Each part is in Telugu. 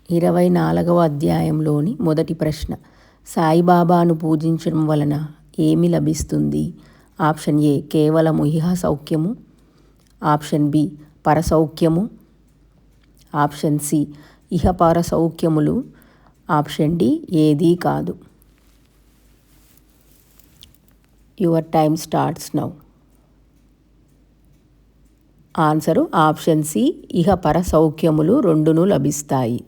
24వ అధ్యాయంలోని మొదటి ప్రశ్న, సాయిబాబాను పూజించడం వలన ఏమి లభిస్తుంది? ఆప్షన్ ఏ కేవలము ఇహ సౌఖ్యము, ఆప్షన్ బి పరసౌఖ్యము, ఆప్షన్ సి ఇహ పరసౌఖ్యములు, ఆప్షన్ డి ఏదీ కాదు. Your time starts now. Answer option C ఇహ పరసౌఖ్యములు రెండును లభిస్తాయి.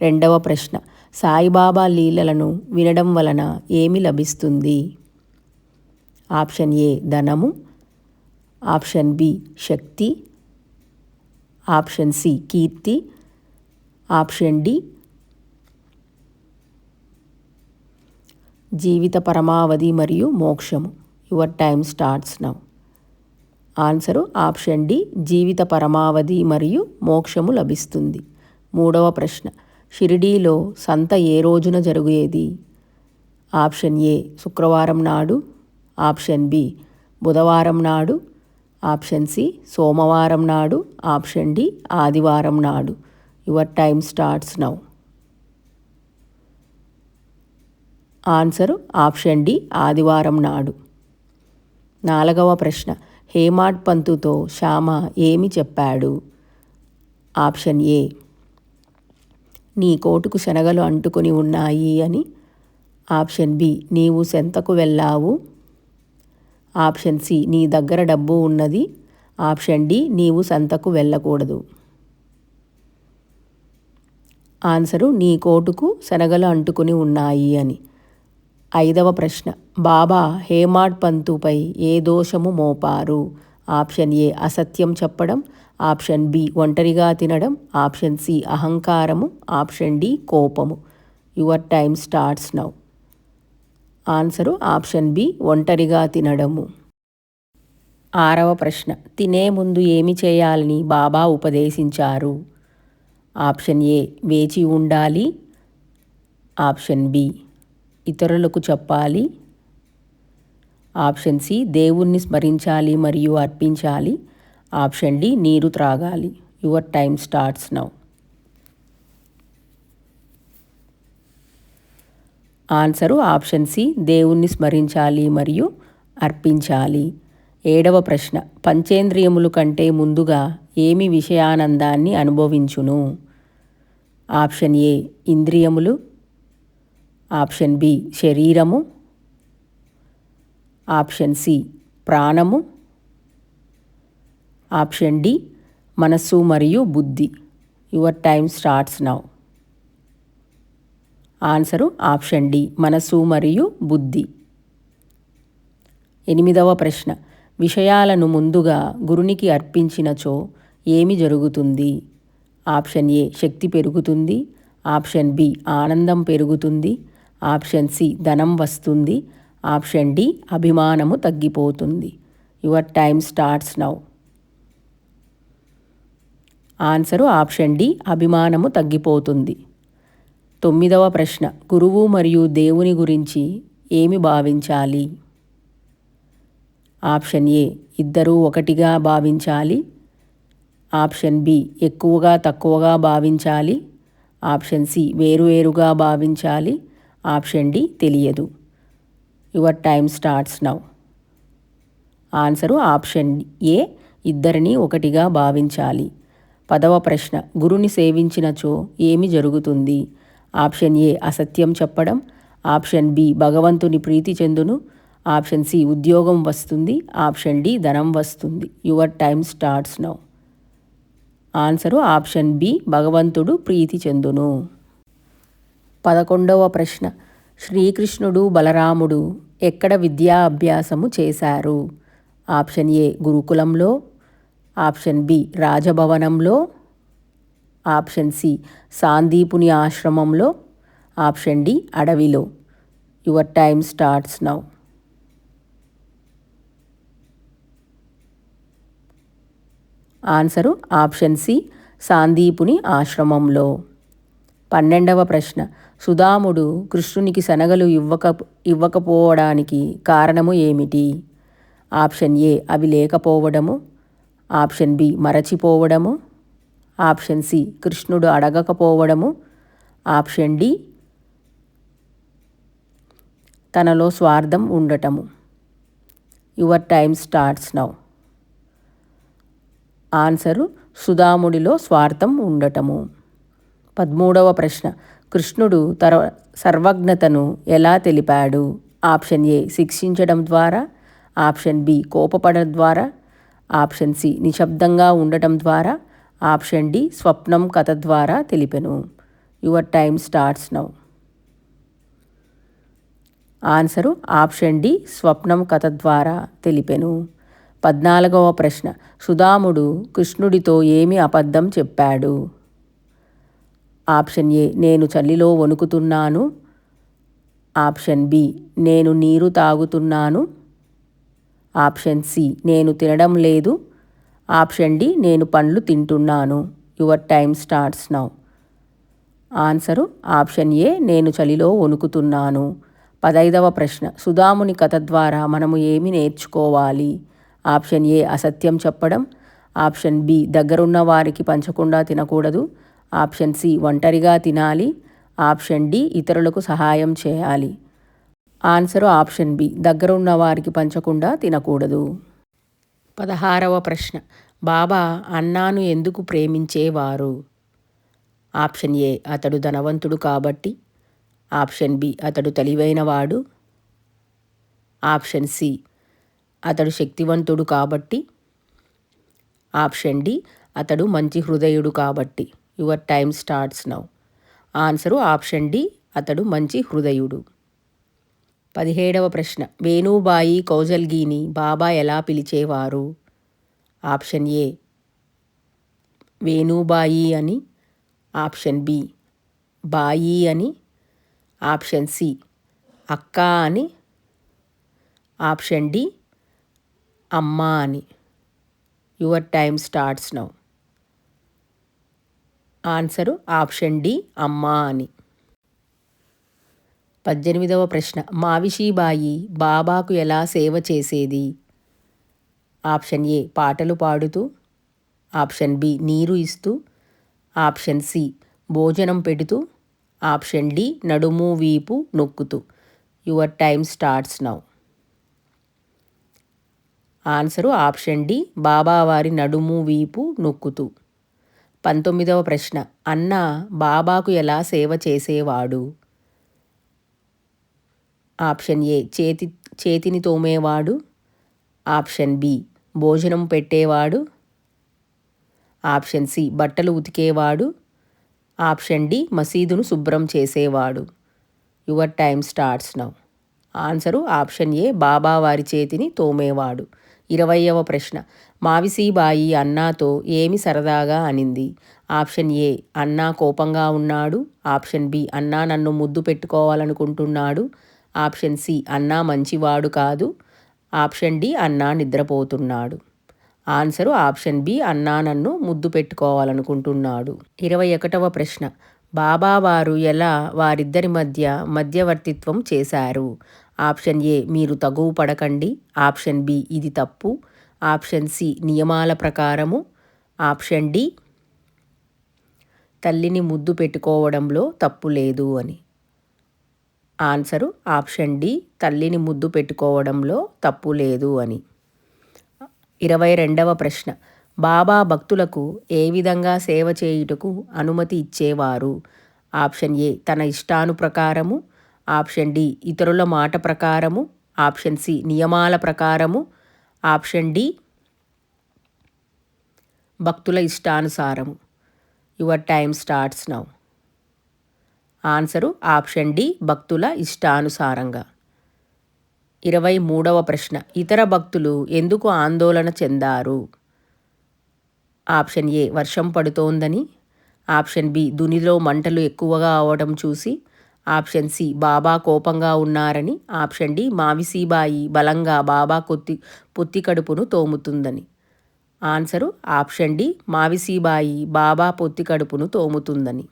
రెండవ ప్రశ్న, సాయిబాబా లీలలను వినడం వలన ఏమి లభిస్తుంది? ఆప్షన్ ఏ ధనము, ఆప్షన్ బి శక్తి, ఆప్షన్ సి కీర్తి, ఆప్షన్ డి జీవిత పరమావధి మరియు మోక్షము. Your time starts now. Answer option D జీవిత పరమావధి మరియు మోక్షము లభిస్తుంది. మూడవ ప్రశ్న, షిరిడీలో సంత ఏ రోజున జరిగేది? ఆప్షన్ ఏ శుక్రవారం నాడు, ఆప్షన్ బి బుధవారం నాడు, ఆప్షన్ సి సోమవారం నాడు, ఆప్షన్ డి ఆదివారం నాడు. Your time starts now. Answer option D ఆదివారం నాడు. నాలుగవ ప్రశ్న, హేమాడ్ పంతుతో శ్యామ ఏమి చెప్పాడు? ఆప్షన్ ఏ నీ కోటుకు శనగలు అంటుకొని ఉన్నాయి అని, ఆప్షన్ బి నీవు సెంతకు వెళ్ళావు, ఆప్షన్ సి నీ దగ్గర డబ్బు ఉన్నది, ఆప్షన్ డి నీవు సంతకు వెళ్ళకూడదు. ఆన్సరు నీ కోటుకు శనగలు అంటుకుని ఉన్నాయి అని. ఐదవ ప్రశ్న, బాబా హేమాడ్ పంతుపై ఏ దోషము మోపారు? ఆప్షన్ ఏ అసత్యం చెప్పడం, ఆప్షన్ బి ఒంటరిగా తినడం, ఆప్షన్ సి అహంకారము, ఆప్షన్ డి కోపము. Your time starts now. Answer option B ఒంటరిగా తినడము. ఆరవ ప్రశ్న, తినే ముందు ఏమి చేయాలని బాబా ఉపదేశించారు? ఆప్షన్ ఏ వేచి ఉండాలి, ఆప్షన్ బి ఇతరులకు చెప్పాలి, ఆప్షన్ సి దేవుణ్ణి స్మరించాలి మరియు అర్పించాలి, ఆప్షన్ డి నీరు త్రాగాలి. Your time starts now. Answer option C దేవుణ్ణి స్మరించాలి మరియు అర్పించాలి. ఏడవ ప్రశ్న, పంచేంద్రియములు కంటే ముందుగా ఏమి విషయానందాన్ని అనుభవించును? ఆప్షన్ ఏ ఇంద్రియములు, ఆప్షన్ బి శరీరము, ఆప్షన్ సి ప్రాణము, ఆప్షన్ డి మనస్సు మరియు బుద్ధి. Your time starts now. Answer option D మనస్సు మరియు బుద్ధి. ఎనిమిదవ ప్రశ్న, విషయాలను ముందుగా గురునికి అర్పించినచో ఏమి జరుగుతుంది? ఆప్షన్ ఏ శక్తి పెరుగుతుంది, ఆప్షన్ బి ఆనందం పెరుగుతుంది, ఆప్షన్ సి ధనం వస్తుంది, ఆప్షన్ డి అభిమానము తగ్గిపోతుంది. Your time starts now. Answer option D అభిమానము తగ్గిపోతుంది. తొమ్మిదవ ప్రశ్న, గురువు మరియు దేవుని గురించి ఏమి భావించాలి? ఆప్షన్ ఏ ఇద్దరూ ఒకటిగా భావించాలి, ఆప్షన్ బి ఎక్కువగా తక్కువగా భావించాలి, ఆప్షన్ సి వేరువేరుగా భావించాలి, ఆప్షన్ డి తెలియదు. Your time starts now. Answer option ఏ ఇద్దరిని ఒకటిగా భావించాలి. పదవ ప్రశ్న, గురుని సేవించినచో ఏమి జరుగుతుంది? ఆప్షన్ ఏ అసత్యం చెప్పడం, ఆప్షన్ బి భగవంతుని ప్రీతి చెందును, ఆప్షన్ సి ఉద్యోగం వస్తుంది, ఆప్షన్ డి ధనం వస్తుంది. Your time starts now. Answer option B భగవంతుడు ప్రీతి చెందును. 11వ ప్రశ్న, శ్రీకృష్ణుడు బలరాముడు ఎక్కడ విద్యా అభ్యాసము చేశారు? ఆప్షన్ ఏ గురుకులంలో, ఆప్షన్ బి రాజభవనంలో, ఆప్షన్ సి సాందీపుని ఆశ్రమంలో, ఆప్షన్ డి అడవిలో. Your time starts now. Answer option C సాందీపుని ఆశ్రమంలో. 12వ ప్రశ్న, సుదాముడు కృష్ణునికి శనగలు ఇవ్వకపోవడానికి కారణము ఏమిటి? ఆప్షన్ ఏ అవి లేకపోవడము, ఆప్షన్ బి మరచిపోవడము, ఆప్షన్ సి కృష్ణుడు అడగకపోవడము, ఆప్షన్ డి తనలో స్వార్థం ఉండటము. Your time starts now. Answer సుధాముడిలో స్వార్థం ఉండటము. 13వ ప్రశ్న. కృష్ణుడు సర్వజ్ఞతను ఎలా తెలిపాడు? ఆప్షన్ ఏ శిక్షించడం ద్వారా, ఆప్షన్ బి కోపపడడం ద్వారా, ఆప్షన్ సి నిశ్శబ్దంగా ఉండటం ద్వారా, ఆప్షన్ డి స్వప్నం కథ ద్వారా తెలిపెను. Your time starts now. Answer option D స్వప్నం కథ ద్వారా తెలిపెను. 14వ ప్రశ్న. సుధాముడు కృష్ణుడితో ఏమి అబద్ధం చెప్పాడు? ఆప్షన్ ఏ నేను చలిలో వణుకుతున్నాను, ఆప్షన్ బి నేను నీరు తాగుతున్నాను, ఆప్షన్ సి నేను తినడం లేదు, ఆప్షన్ డి నేను పండ్లు తింటున్నాను. Your time starts now. Answer option ఏ నేను చలిలో వణుకుతున్నాను. 15వ ప్రశ్న. సుధాముని కథ ద్వారా మనము ఏమి నేర్చుకోవాలి? ఆప్షన్ ఏ అసత్యం చెప్పడం, ఆప్షన్ బి దగ్గరున్న వారికి పంచకుండా తినకూడదు, ఆప్షన్ సి ఒంటరిగా తినాలి, ఆప్షన్ డి ఇతరులకు సహాయం చేయాలి. ఆన్సరు ఆప్షన్ బి దగ్గరున్న వారికి పంచకుండా తినకూడదు. 16వ ప్రశ్న. బాబా అన్నాను ఎందుకు ప్రేమించేవారు? ఆప్షన్ ఏ అతడు ధనవంతుడు కాబట్టి, ఆప్షన్ బి అతడు తెలివైనవాడు, ఆప్షన్ సి అతడు శక్తివంతుడు కాబట్టి, ఆప్షన్ డి అతడు మంచి హృదయుడు కాబట్టి. Your time starts now. Answer option D అతడు మంచి హృదయుడు. 17వ ప్రశ్న. వేణుబాయి కౌజల్గిని బాబా ఎలా పిలిచేవారు? ఆప్షన్ ఏ వేణుబాయి అని, ఆప్షన్ బి బాయి అని, ఆప్షన్ సి అక్క అని, ఆప్షన్ డి అమ్మ అని. Your time starts now. Answer option D అమ్మ అని. 18వ ప్రశ్న. మావిషీబాయి బాబాకు ఎలా సేవ చేసేది? ఆప్షన్ ఏ పాటలు పాడుతూ, ఆప్షన్ బి నీరు ఇస్తూ, ఆప్షన్ సి భోజనం పెడుతూ, ఆప్షన్ డి నడుము వీపు నొక్కుతూ. Your time starts now. Answer option D బాబావారి నడుము వీపు నొక్కుతూ. 19వ ప్రశ్న. అన్న బాబాకు ఎలా సేవ చేసేవాడు? ఆప్షన్ ఏ చేతిని తోమేవాడు, ఆప్షన్ బి భోజనం పెట్టేవాడు, ఆప్షన్ సి బట్టలు ఉతికేవాడు, ఆప్షన్ డి మసీదును శుభ్రం చేసేవాడు. Your time starts now. Answer option ఏ బాబావారి చేతిని తోమేవాడు. 20వ ప్రశ్న. మావిసీబాయి అన్నాతో ఏమి సరదాగా అనింది? ఆప్షన్ ఏ అన్నా కోపంగా ఉన్నాడు, ఆప్షన్ బి అన్నా నన్ను ముద్దు పెట్టుకోవాలనుకుంటున్నాడు, ఆప్షన్ సి అన్నా మంచివాడు కాదు, ఆప్షన్ డి అన్నా నిద్రపోతున్నాడు. ఆన్సరు ఆప్షన్ బి అన్నా నన్ను ముద్దు పెట్టుకోవాలనుకుంటున్నాడు. 21వ ప్రశ్న. బాబావారు ఎలా వారిద్దరి మధ్య మధ్యవర్తిత్వం చేశారు? ఆప్షన్ ఏ మీరు తగువు పడకండి, ఆప్షన్ బి ఇది తప్పు, ఆప్షన్ సి నియమాల ప్రకారము, ఆప్షన్ డి తల్లిని ముద్దు పెట్టుకోవడంలో తప్పు లేదు అని. ఆన్సరు ఆప్షన్ డి తల్లిని ముద్దు పెట్టుకోవడంలో తప్పు లేదు అని. 22వ ప్రశ్న. బాబా భక్తులకు ఏ విధంగా సేవ చేయుటకు అనుమతి ఇచ్చేవారు? ఆప్షన్ ఏ తన ఇష్టానుప్రకారము, ఆప్షన్ డి ఇతరుల మాట ప్రకారము, ఆప్షన్ సి నియమాల ప్రకారము, ఆప్షన్ డి భక్తుల ఇష్టానుసారము. Your time starts now. Answer option D భక్తుల ఇష్టానుసారంగా. 23వ ప్రశ్న. ఇతర భక్తులు ఎందుకు ఆందోళన చెందారు? ఆప్షన్ ఏ వర్షం పడుతోందని, ఆప్షన్ బి దునిలో మంటలు ఎక్కువగా అవడం చూసి, ఆప్షన్ సి బాబా కోపంగా ఉన్నారని, ఆప్షన్ డి మావిసీబాయి బలంగా బాబా పొత్తి కడుపును తోముతుందని. ఆన్సరు ఆప్షన్ డి మావిసీబాయి బాబా పొత్తి కడుపును తోముతుందని.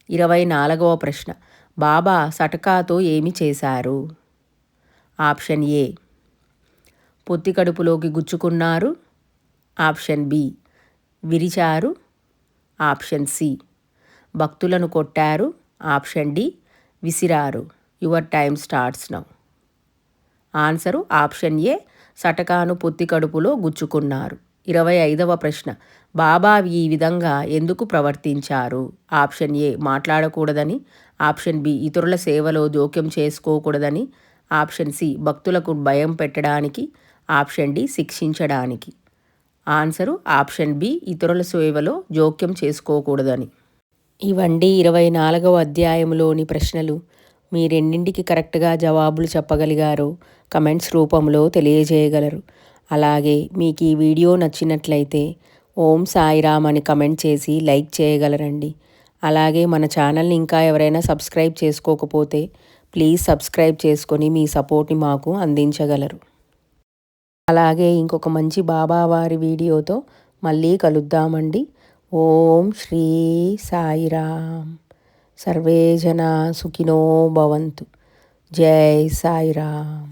24వ ప్రశ్న. బాబా సటకాతో ఏమి చేశారు? ఆప్షన్ ఏ పొత్తి కడుపులోకి గుచ్చుకున్నారు, ఆప్షన్ బి విరిచారు, ఆప్షన్ సి భక్తులను కొట్టారు. ఆప్షన్ డి విసిరారు. Your time starts now. Answer option A సటకాను పొత్తి కడుపులో గుచ్చుకున్నారు. 25వ ప్రశ్న. బాబా ఈ విధంగా ఎందుకు ప్రవర్తించారు? ఆప్షన్ ఏ మాట్లాడకూడదని, ఆప్షన్ బి ఇతరుల సేవలో జోక్యం చేసుకోకూడదని, ఆప్షన్ సి భక్తులకు భయం పెట్టడానికి, ఆప్షన్ డి శిక్షించడానికి. ఆన్సరు ఆప్షన్ బి ఇతరుల సేవలో జోక్యం చేసుకోకూడదని. ఇవండి 24వ అధ్యాయంలోని ప్రశ్నలు. మీ రెండింటికి కరెక్ట్గా జవాబులు చెప్పగలిగారో కమెంట్స్ రూపంలో తెలియజేయగలరు. అలాగే మీకు ఈ వీడియో నచ్చినట్లయితే ఓం సాయిరామ్ అని కమెంట్ చేసి లైక్ చేయగలరండి. అలాగే మన ఛానల్ని ఇంకా ఎవరైనా సబ్స్క్రైబ్ చేసుకోకపోతే ప్లీజ్ సబ్స్క్రైబ్ చేసుకొని మీ సపోర్ట్ని మాకు అందించగలరు. అలాగే ఇంకొక మంచి బాబావారి వీడియోతో మళ్ళీ కలుద్దామండి. ఓం శ్రీ సాయిరామ్. సర్వే జనా సుఖినో భవంతు. జై సాయిరామ్.